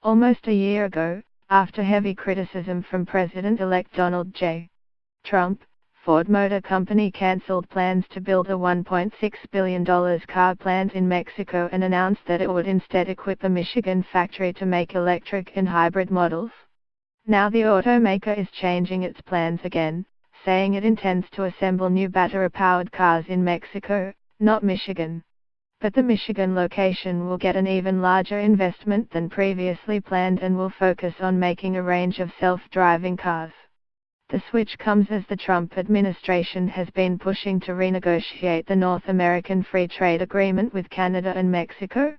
Almost a year ago, after heavy criticism from President-elect Donald J. Trump, Ford Motor Company cancelled plans to build a $1.6 billion car plant in Mexico and announced that it would instead equip a Michigan factory to make electric and hybrid models. Now the automaker is changing its plans again, saying it intends to assemble new battery-powered cars in Mexico, not Michigan. But the Michigan location will get an even larger investment than previously planned and will focus on making a range of self-driving cars. The switch comes as the Trump administration has been pushing to renegotiate the North American Free Trade Agreement with Canada and Mexico.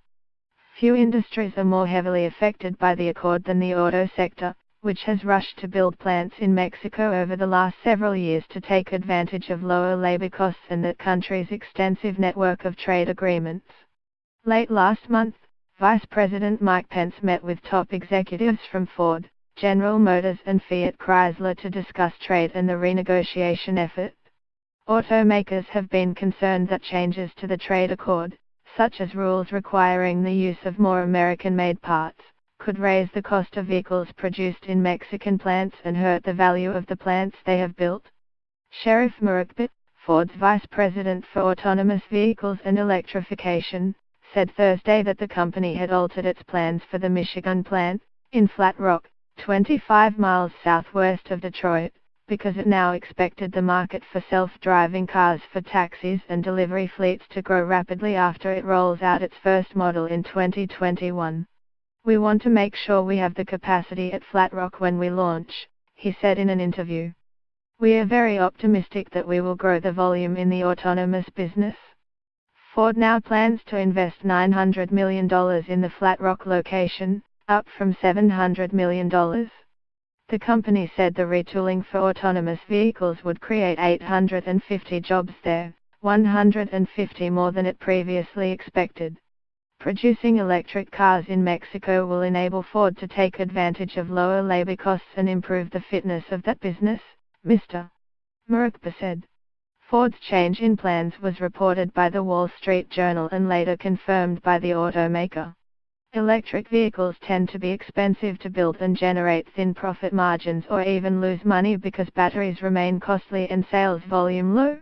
Few industries are more heavily affected by the accord than the auto sector, which has rushed to build plants in Mexico over the last several years to take advantage of lower labor costs and that country's extensive network of trade agreements. Late last month, Vice President Mike Pence met with top executives from Ford, General Motors and Fiat Chrysler to discuss trade and the renegotiation effort. Automakers have been concerned that changes to the trade accord, such as rules requiring the use of more American-made parts, could raise the cost of vehicles produced in Mexican plants and hurt the value of the plants they have built. Sheriff Murukbit, Ford's vice president for autonomous vehicles and electrification, said Thursday that the company had altered its plans for the Michigan plant, in Flat Rock, 25 miles southwest of Detroit, because it now expected the market for self-driving cars for taxis and delivery fleets to grow rapidly after it rolls out its first model in 2021. "We want to make sure we have the capacity at Flat Rock when we launch," he said in an interview. "We are very optimistic that we will grow the volume in the autonomous business." Ford now plans to invest $900 million in the Flat Rock location, up from $700 million. The company said the retooling for autonomous vehicles would create 850 jobs there, 150 more than it previously expected. Producing electric cars in Mexico will enable Ford to take advantage of lower labor costs and improve the fitness of that business, Mr. Murukba said. Ford's change in plans was reported by the Wall Street Journal and later confirmed by the automaker. Electric vehicles tend to be expensive to build and generate thin profit margins or even lose money because batteries remain costly and sales volume low.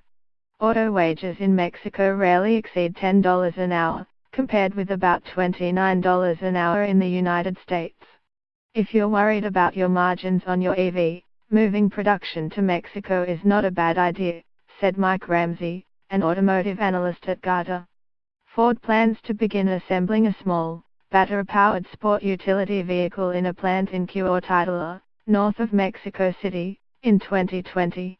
Auto wages in Mexico rarely exceed $10 an hour, compared with about $29 an hour in the United States. If you're worried about your margins on your EV, moving production to Mexico is not a bad idea, said Mike Ramsey, an automotive analyst at Gartner. Ford plans to begin assembling a small, battery-powered sport utility vehicle in a plant in Cuautitla, north of Mexico City, in 2020.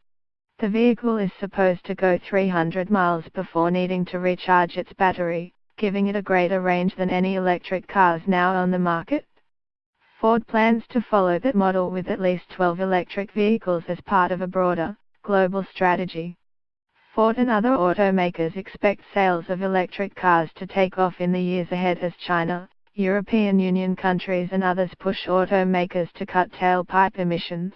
The vehicle is supposed to go 300 miles before needing to recharge its battery, giving it a greater range than any electric cars now on the market. Ford plans to follow that model with at least 12 electric vehicles as part of a broader, global strategy. Ford and other automakers expect sales of electric cars to take off in the years ahead as China, European Union countries and others push automakers to cut tailpipe emissions.